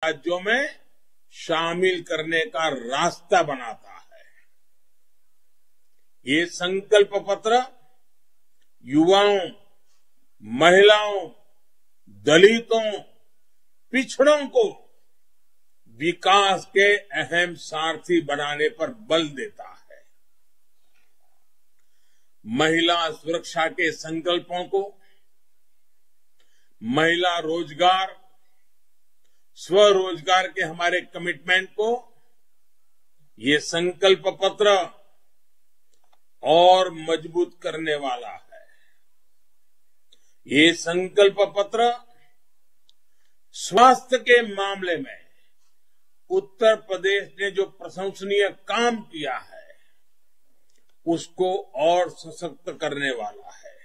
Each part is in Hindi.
राज्यों में शामिल करने का रास्ता बनाता है। ये संकल्प पत्र युवाओं, महिलाओं, दलितों, पिछड़ों को विकास के अहम सारथी बनाने पर बल देता है। महिला सुरक्षा के संकल्पों को, महिला रोजगार, स्वरोजगार के हमारे कमिटमेंट को ये संकल्प पत्र और मजबूत करने वाला है। ये संकल्प पत्र स्वास्थ्य के मामले में उत्तर प्रदेश ने जो प्रशंसनीय काम किया है उसको और सशक्त करने वाला है।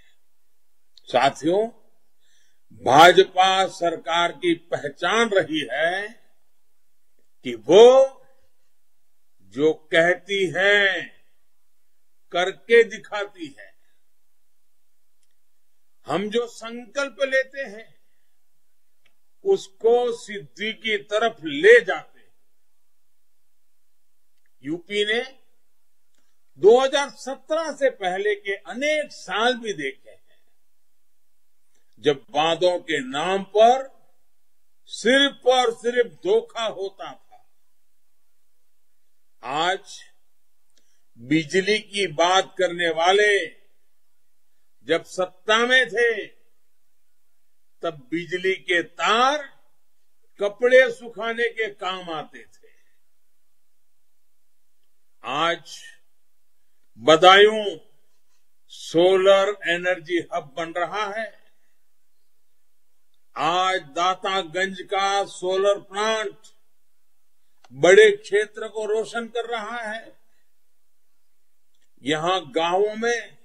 साथियों, भाजपा सरकार की पहचान रही है कि वो जो कहती है करके दिखाती है। हम जो संकल्प लेते हैं उसको सिद्धि की तरफ ले जाते हैं। यूपी ने 2017 से पहले के अनेक साल भी देखे हैं जब वादों के नाम पर सिर्फ और सिर्फ धोखा होता था। आज बिजली की बात करने वाले जब सत्ता में थे तब बिजली के तार कपड़े सुखाने के काम आते थे। आज बदायूं सोलर एनर्जी हब बन रहा है। आज दातागंज का सोलर प्लांट बड़े क्षेत्र को रोशन कर रहा है। यहां गांवों में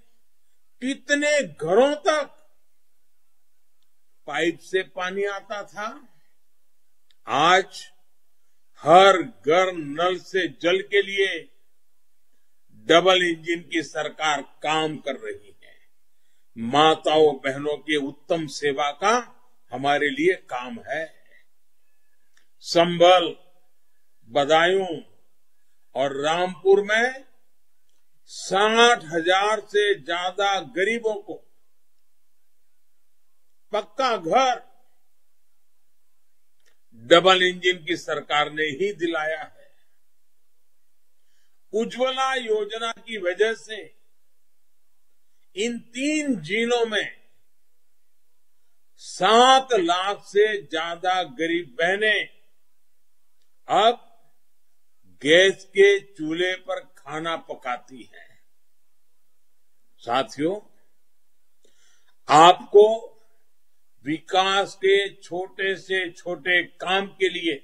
कितने घरों तक पाइप से पानी आता था, आज हर घर नल से जल के लिए डबल इंजन की सरकार काम कर रही है। माताओं बहनों की उत्तम सेवा का हमारे लिए काम है। संभल, बदायूं और रामपुर में 60,000 से ज्यादा गरीबों को पक्का घर डबल इंजन की सरकार ने ही दिलाया है। उज्ज्वला योजना की वजह से इन 3 जिलों में 7 लाख से ज्यादा गरीब बहनें अब गैस के चूल्हे पर खाना पकाती हैं। साथियों, आपको विकास के छोटे से छोटे काम के लिए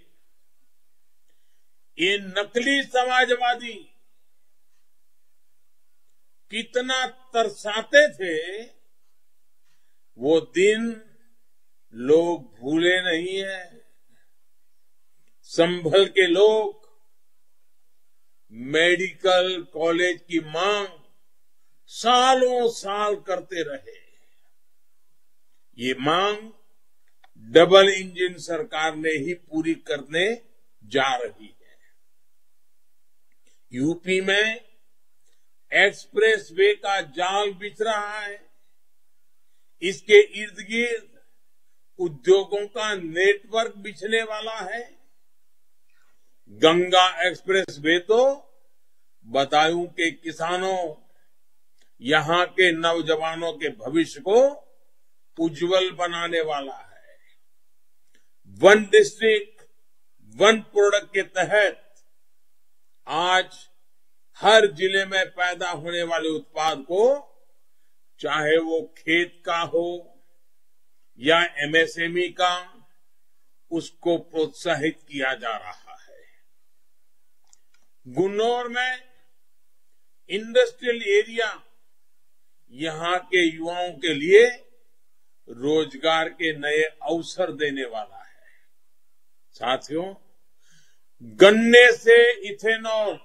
ये नकली समाजवादी कितना तरसाते थे वो दिन लोग भूले नहीं हैं। संभल के लोग मेडिकल कॉलेज की मांग सालों साल करते रहे। ये मांग डबल इंजन सरकार ने ही पूरी करने जा रही है। यूपी में एक्सप्रेस वे का जाल बिछ रहा है। इसके इर्द गिर्द उद्योगों का नेटवर्क बिछने वाला है। गंगा एक्सप्रेस वे तो बदायूं के किसानों, यहां के नौजवानों के भविष्य को उज्जवल बनाने वाला है। वन डिस्ट्रिक्ट वन प्रोडक्ट के तहत आज हर जिले में पैदा होने वाले उत्पाद को, चाहे वो खेत का हो या एमएसएमई का, उसको प्रोत्साहित किया जा रहा है। गुन्नौर में इंडस्ट्रियल एरिया यहां के युवाओं के लिए रोजगार के नए अवसर देने वाला है। साथियों, गन्ने से इथेनॉल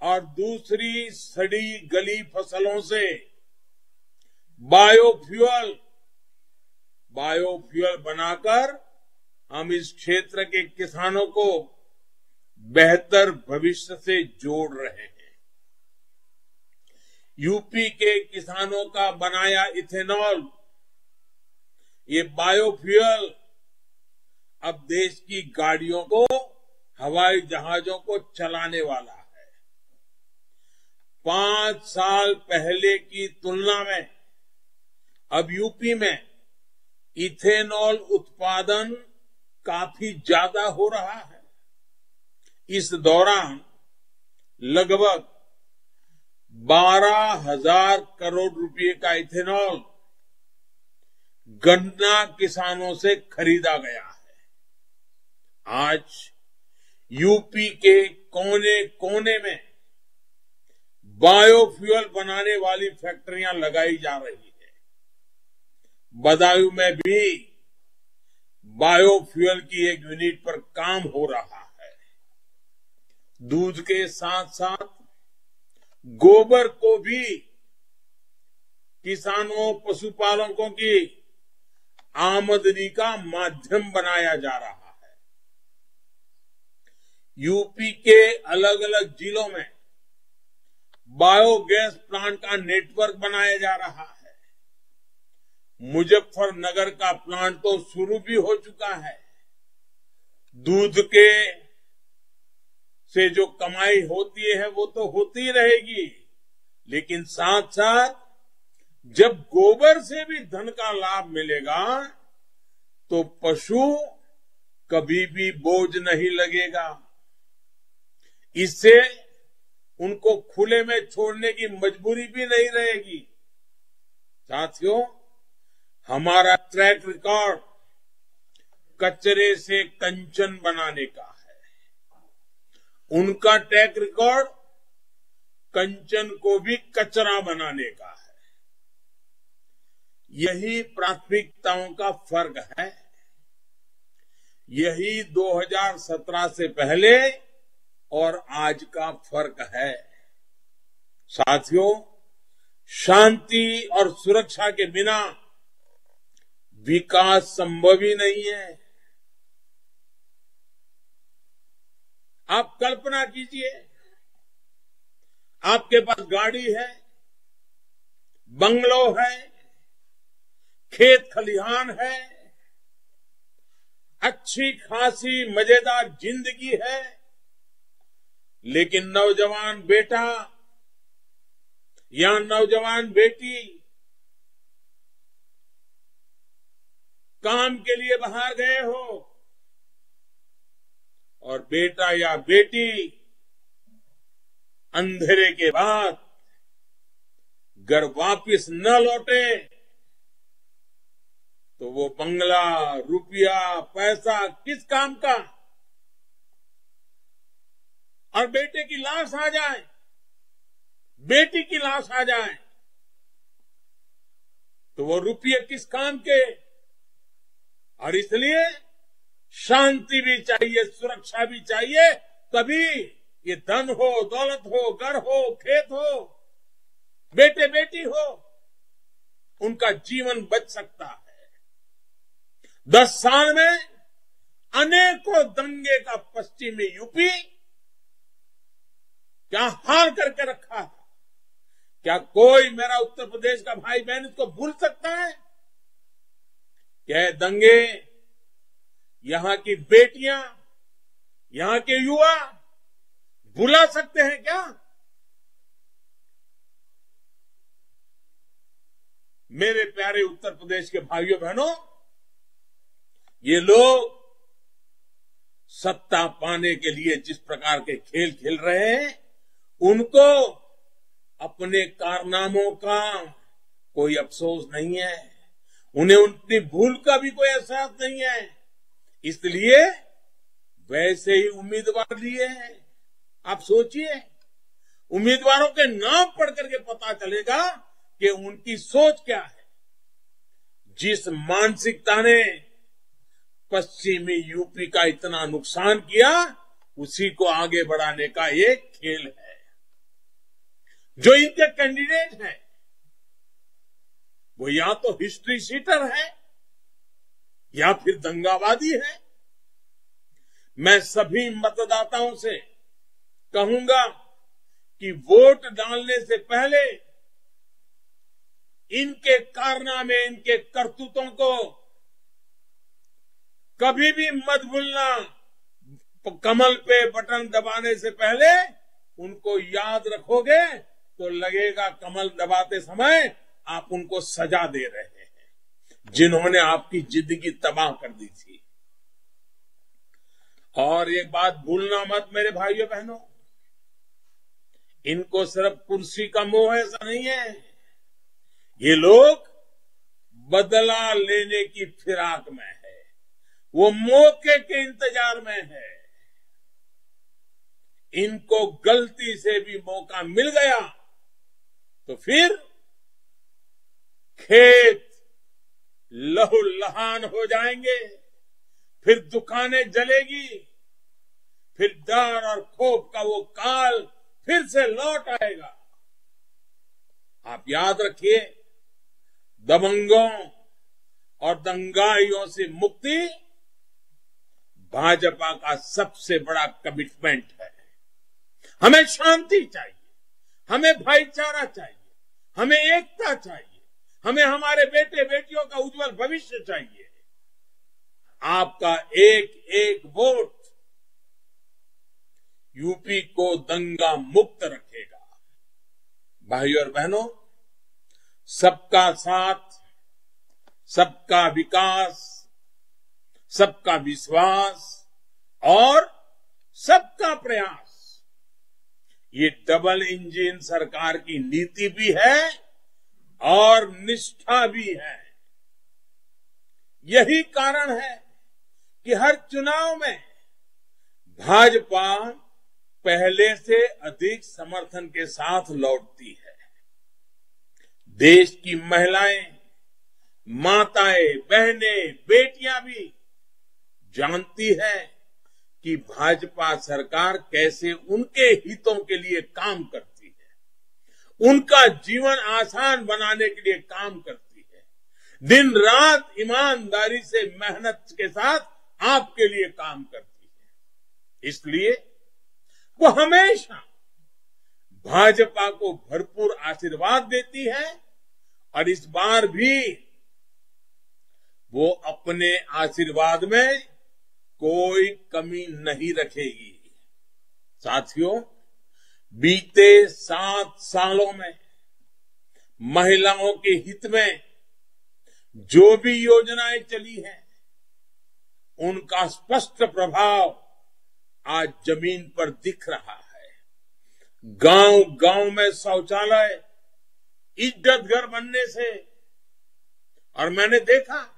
और दूसरी सड़ी गली फसलों से बायोफ्यूल बनाकर हम इस क्षेत्र के किसानों को बेहतर भविष्य से जोड़ रहे हैं। यूपी के किसानों का बनाया इथेनॉल, ये बायोफ्यूल अब देश की गाड़ियों को, हवाई जहाजों को चलाने वाला है। 5 साल पहले की तुलना में अब यूपी में इथेनॉल उत्पादन काफी ज्यादा हो रहा है। इस दौरान लगभग 12,000 करोड़ रुपए का इथेनॉल गन्ना किसानों से खरीदा गया है। आज यूपी के कोने कोने में बायोफ्यूल बनाने वाली फैक्ट्रियां लगाई जा रही है। बदायूं में भी बायोफ्यूल की एक यूनिट पर काम हो रहा है। दूध के साथ साथ गोबर को भी किसानों, पशुपालकों की आमदनी का माध्यम बनाया जा रहा है। यूपी के अलग अलग जिलों में बायोगैस प्लांट का नेटवर्क बनाया जा रहा है। मुजफ्फरनगर का प्लांट तो शुरू भी हो चुका है। दूध के से जो कमाई होती है वो तो होती रहेगी, लेकिन साथ साथ जब गोबर से भी धन का लाभ मिलेगा तो पशु कभी भी बोझ नहीं लगेगा। इससे उनको खुले में छोड़ने की मजबूरी भी नहीं रहेगी। साथियों, हमारा ट्रैक रिकॉर्ड कचरे से कंचन बनाने का है। उनका ट्रैक रिकॉर्ड कंचन को भी कचरा बनाने का है। यही प्राथमिकताओं का फर्क है। यही 2017 से पहले और आज का फर्क है। साथियों, शांति और सुरक्षा के बिना विकास संभव ही नहीं है। आप कल्पना कीजिए, आपके पास गाड़ी है, बंगलो है, खेत खलिहान है, अच्छी खासी मजेदार जिंदगी है, लेकिन नौजवान बेटा या नौजवान बेटी काम के लिए बाहर गए हो और बेटा या बेटी अंधेरे के बाद घर वापिस न लौटे तो वो बंगला, रुपया, पैसा किस काम का। और बेटे की लाश आ जाए, बेटी की लाश आ जाए तो वो रुपये किस काम के। और इसलिए शांति भी चाहिए, सुरक्षा भी चाहिए, तभी ये धन हो, दौलत हो, घर हो, खेत हो, बेटे बेटी हो, उनका जीवन बच सकता है। 10 साल में अनेकों दंगे का पश्चिमी यूपी क्या हाल करके रखा है। क्या कोई मेरा उत्तर प्रदेश का भाई बहन इसको भूल सकता है? क्या दंगे यहां की बेटियां, यहां के युवा भुला सकते हैं क्या? मेरे प्यारे उत्तर प्रदेश के भाइयों बहनों, ये लोग सत्ता पाने के लिए जिस प्रकार के खेल खेल रहे हैं, उनको अपने कारनामों का कोई अफसोस नहीं है। उन्हें उनकी भूल का भी कोई एहसास नहीं है। इसलिए वैसे ही उम्मीदवार लिए हैं। आप सोचिए, उम्मीदवारों के नाम पढ़ करके पता चलेगा कि उनकी सोच क्या है। जिस मानसिकता ने पश्चिमी यूपी का इतना नुकसान किया, उसी को आगे बढ़ाने का एक खेल है। जो इनके कैंडिडेट हैं वो या तो हिस्ट्री शीटर है या फिर दंगावादी है। मैं सभी मतदाताओं से कहूंगा कि वोट डालने से पहले इनके कारनामे, इनके करतूतों को कभी भी मत भूलना। कमल पे बटन दबाने से पहले उनको याद रखोगे तो लगेगा कमल दबाते समय आप उनको सजा दे रहे हैं, जिन्होंने आपकी जिंदगी तबाह कर दी थी। और एक बात भूलना मत मेरे भाइयों बहनों, इनको सिर्फ कुर्सी का मोह ऐसा नहीं है, ये लोग बदला लेने की फिराक में है, वो मौके के इंतजार में है। इनको गलती से भी मौका मिल गया तो फिर खेत लहूलुहान हो जाएंगे, फिर दुकानें जलेगी, फिर डर और खौफ का वो काल फिर से लौट आएगा। आप याद रखिए, दबंगों और दंगाइयों से मुक्ति भाजपा का सबसे बड़ा कमिटमेंट है। हमें शांति चाहिए, हमें भाईचारा चाहिए, हमें एकता चाहिए, हमें हमारे बेटे बेटियों का उज्जवल भविष्य चाहिए। आपका एक एक वोट यूपी को दंगा मुक्त रखेगा। भाइयों और बहनों, सबका साथ, सबका विकास, सबका विश्वास और सबका प्रयास, ये डबल इंजन सरकार की नीति भी है और निष्ठा भी है। यही कारण है कि हर चुनाव में भाजपा पहले से अधिक समर्थन के साथ लौटती है। देश की महिलाएं, माताएं, बहनें, बेटियां भी जानती है कि भाजपा सरकार कैसे उनके हितों के लिए काम करती है, उनका जीवन आसान बनाने के लिए काम करती है, दिन रात ईमानदारी से मेहनत के साथ आपके लिए काम करती है। इसलिए वो हमेशा भाजपा को भरपूर आशीर्वाद देती है और इस बार भी वो अपने आशीर्वाद में कोई कमी नहीं रखेगी। साथियों, बीते 7 सालों में महिलाओं के हित में जो भी योजनाएं चली हैं, उनका स्पष्ट प्रभाव आज जमीन पर दिख रहा है। गांव गांव में शौचालय इज्जत घर बनने से, और मैंने देखा,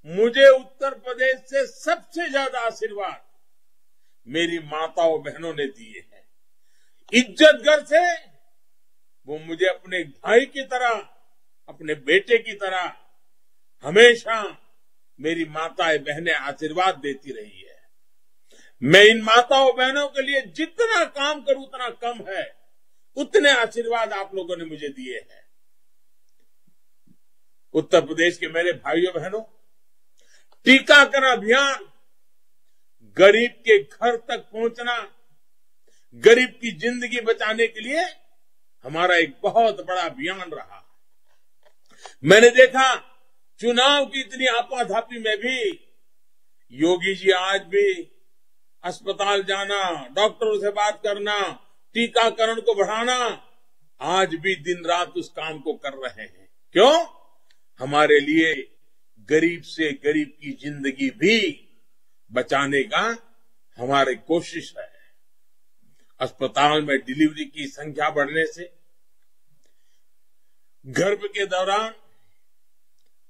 मुझे उत्तर प्रदेश से सबसे ज्यादा आशीर्वाद मेरी माताओं बहनों ने दिए हैं। इज्जत घर से वो मुझे अपने भाई की तरह, अपने बेटे की तरह हमेशा मेरी माताएं बहनें आशीर्वाद देती रही है। मैं इन माताओं बहनों के लिए जितना काम करूं उतना कम है, उतने आशीर्वाद आप लोगों ने मुझे दिए हैं। उत्तर प्रदेश के मेरे भाइयों बहनों, टीकाकरण अभियान गरीब के घर तक पहुंचना, गरीब की जिंदगी बचाने के लिए हमारा एक बहुत बड़ा अभियान रहा। मैंने देखा, चुनाव की इतनी आपाधापी में भी योगी जी आज भी अस्पताल जाना, डॉक्टरों से बात करना, टीकाकरण को बढ़ाना, आज भी दिन रात उस काम को कर रहे हैं। क्यों? हमारे लिए गरीब से गरीब की जिंदगी भी बचाने का हमारी कोशिश है। अस्पताल में डिलीवरी की संख्या बढ़ने से, गर्भ के दौरान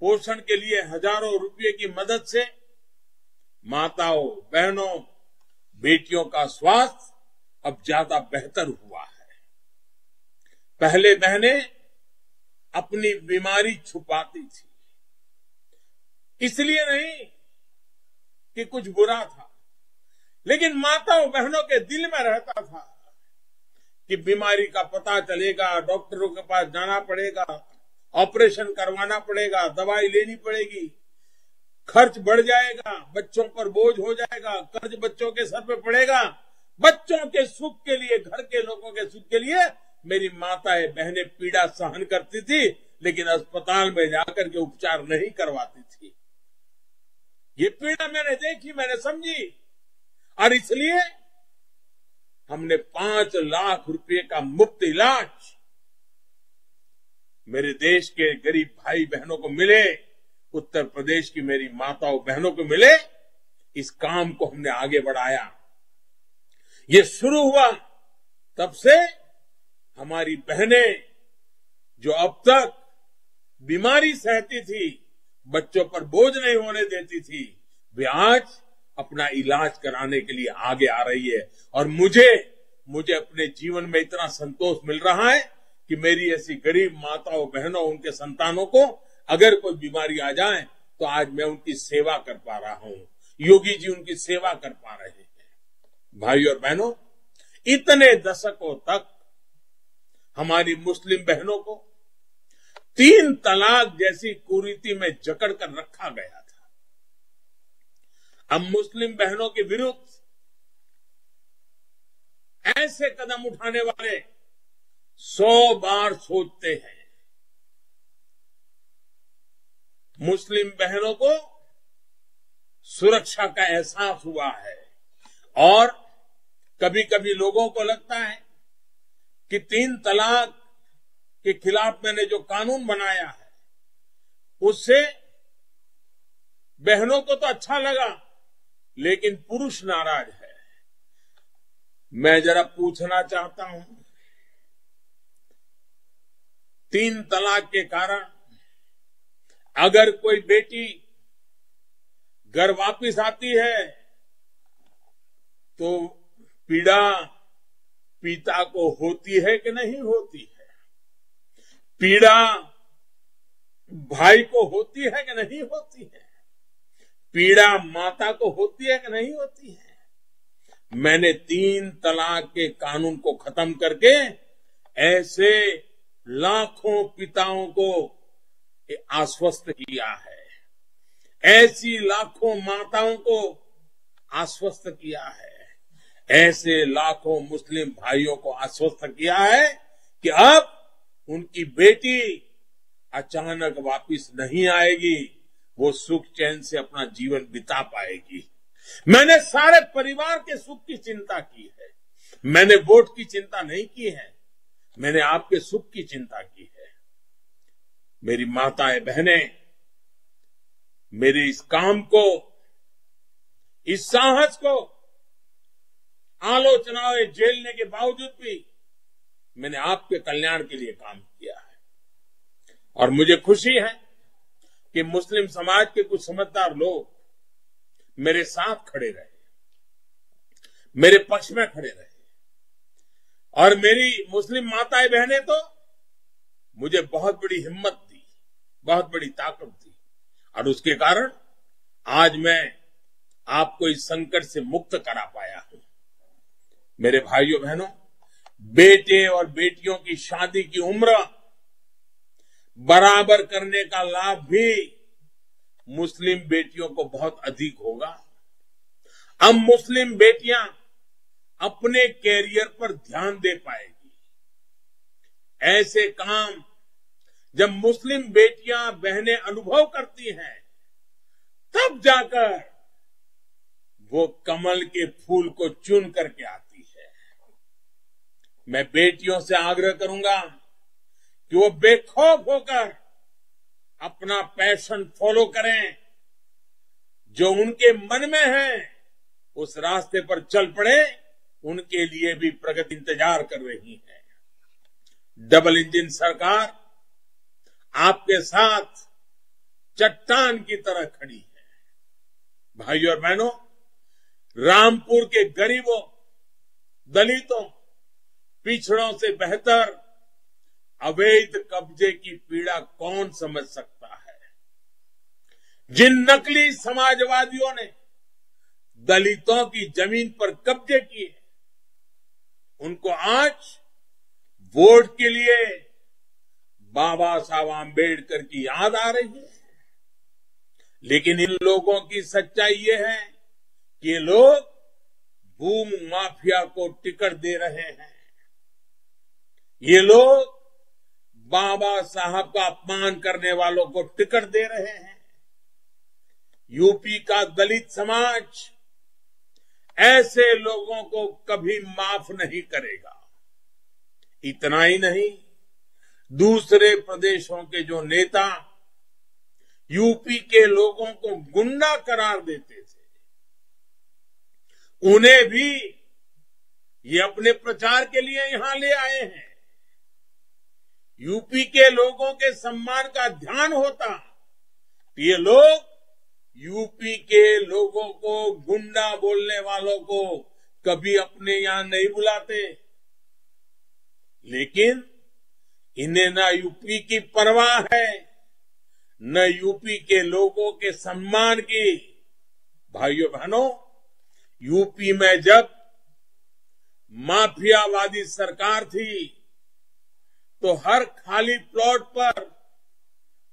पोषण के लिए हजारों रुपए की मदद से माताओं, बहनों, बेटियों का स्वास्थ्य अब ज्यादा बेहतर हुआ है। पहले बहनें अपनी बीमारी छुपाती थी, इसलिए नहीं कि कुछ बुरा था, लेकिन माताओं बहनों के दिल में रहता था कि बीमारी का पता चलेगा, डॉक्टरों के पास जाना पड़ेगा, ऑपरेशन करवाना पड़ेगा, दवाई लेनी पड़ेगी, खर्च बढ़ जाएगा, बच्चों पर बोझ हो जाएगा, कर्ज बच्चों के सर पे पड़ेगा। बच्चों के सुख के लिए, घर के लोगों के सुख के लिए मेरी माताएं बहनें पीड़ा सहन करती थी, लेकिन अस्पताल में जाकर के उपचार नहीं करवाती थी। ये पीड़ा मैंने देखी, मैंने समझी, और इसलिए हमने 5 लाख रुपए का मुफ्त इलाज मेरे देश के गरीब भाई बहनों को मिले, उत्तर प्रदेश की मेरी माताओं बहनों को मिले। इस काम को हमने आगे बढ़ाया। ये शुरू हुआ तब से हमारी बहनें जो अब तक बीमारी सहती थी, बच्चों पर बोझ नहीं होने देती थी, वे आज अपना इलाज कराने के लिए आगे आ रही है। और मुझे अपने जीवन में इतना संतोष मिल रहा है कि मेरी ऐसी गरीब माताओं बहनों, उनके संतानों को अगर कोई बीमारी आ जाए तो आज मैं उनकी सेवा कर पा रहा हूं। योगी जी उनकी सेवा कर पा रहे हैं। भाई और बहनों, इतने दशकों तक हमारी मुस्लिम बहनों को 3 तलाक जैसी कुरीति में जकड़ कर रखा गया था। अब मुस्लिम बहनों के विरुद्ध ऐसे कदम उठाने वाले 100 बार सोचते हैं। मुस्लिम बहनों को सुरक्षा का एहसास हुआ है, और कभी कभी लोगों को लगता है कि 3 तलाक के खिलाफ मैंने जो कानून बनाया है उससे बहनों को तो अच्छा लगा, लेकिन पुरुष नाराज है। मैं जरा पूछना चाहता हूं, 3 तलाक के कारण अगर कोई बेटी घर वापिस आती है तो पीड़ा पिता को होती है कि नहीं होती है? पीड़ा भाई को होती है कि नहीं होती है? पीड़ा माता को होती है कि नहीं होती है? मैंने 3 तलाक के कानून को खत्म करके ऐसे लाखों पिताओं को आश्वस्त किया है, ऐसी लाखों माताओं को आश्वस्त किया है, ऐसे लाखों मुस्लिम भाइयों को आश्वस्त किया है कि अब उनकी बेटी अचानक वापिस नहीं आएगी, वो सुख चैन से अपना जीवन बिता पाएगी। मैंने सारे परिवार के सुख की चिंता की है। मैंने वोट की चिंता नहीं की है, मैंने आपके सुख की चिंता की है। मेरी माताएं बहनें, मेरे इस काम को, इस साहस को आलोचनाएं झेलने के बावजूद भी मैंने आपके कल्याण के लिए काम किया है। और मुझे खुशी है कि मुस्लिम समाज के कुछ समझदार लोग मेरे साथ खड़े रहे, मेरे पक्ष में खड़े रहे, और मेरी मुस्लिम माताएं बहनें तो मुझे बहुत बड़ी हिम्मत दी, बहुत बड़ी ताकत दी, और उसके कारण आज मैं आपको इस संकट से मुक्त करा पाया हूं। मेरे भाइयों बहनों, बेटे और बेटियों की शादी की उम्र बराबर करने का लाभ भी मुस्लिम बेटियों को बहुत अधिक होगा। अब मुस्लिम बेटियां अपने कैरियर पर ध्यान दे पाएगी। ऐसे काम जब मुस्लिम बेटियां बहनें अनुभव करती हैं, तब जाकर वो कमल के फूल को चुन करके आती है। मैं बेटियों से आग्रह करूंगा कि वो बेखौफ होकर अपना पैशन फॉलो करें, जो उनके मन में है उस रास्ते पर चल पड़े। उनके लिए भी प्रगति इंतजार कर रही है। डबल इंजन सरकार आपके साथ चट्टान की तरह खड़ी है। भाइयों और बहनों, रामपुर के गरीबों, दलितों, पिछड़ों से बेहतर अवैध कब्जे की पीड़ा कौन समझ सकता है? जिन नकली समाजवादियों ने दलितों की जमीन पर कब्जे किए, उनको आज वोट के लिए बाबा साहब आंबेडकर की याद आ रही है। लेकिन इन लोगों की सच्चाई ये है कि ये लोग भू माफिया को टिकट दे रहे हैं। ये लोग बाबा साहब का अपमान करने वालों को टिकट दे रहे हैं। यूपी का दलित समाज ऐसे लोगों को कभी माफ नहीं करेगा। इतना ही नहीं, दूसरे प्रदेशों के जो नेता यूपी के लोगों को गुंडा करार देते थे, उन्हें भी ये अपने प्रचार के लिए यहां ले आए हैं। यूपी के लोगों के सम्मान का ध्यान होता तो ये लोग यूपी के लोगों को गुंडा बोलने वालों को कभी अपने यहां नहीं बुलाते। लेकिन इन्हें न यूपी की परवाह है, न यूपी के लोगों के सम्मान की। भाइयों बहनों, यूपी में जब माफियावादी सरकार थी तो हर खाली प्लॉट पर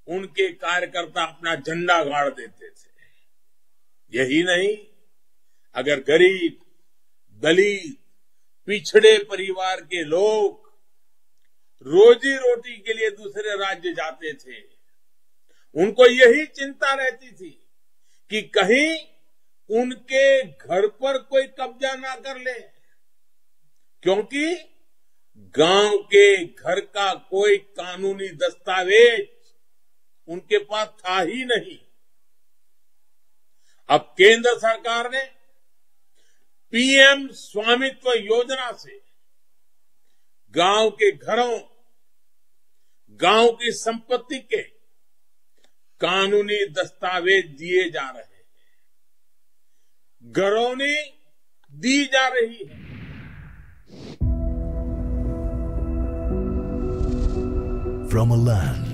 उनके कार्यकर्ता अपना झंडा गाड़ देते थे। यही नहीं, अगर गरीब, दलित, पिछड़े परिवार के लोग रोजी रोटी के लिए दूसरे राज्य जाते थे, उनको यही चिंता रहती थी कि कहीं उनके घर पर कोई कब्जा ना कर ले, क्योंकि गांव के घर का कोई कानूनी दस्तावेज उनके पास था ही नहीं। अब केंद्र सरकार ने पीएम स्वामित्व योजना से गांव के घरों, गांव की संपत्ति के कानूनी दस्तावेज दिए जा रहे हैं, घरौनी दी जा रही है। From a land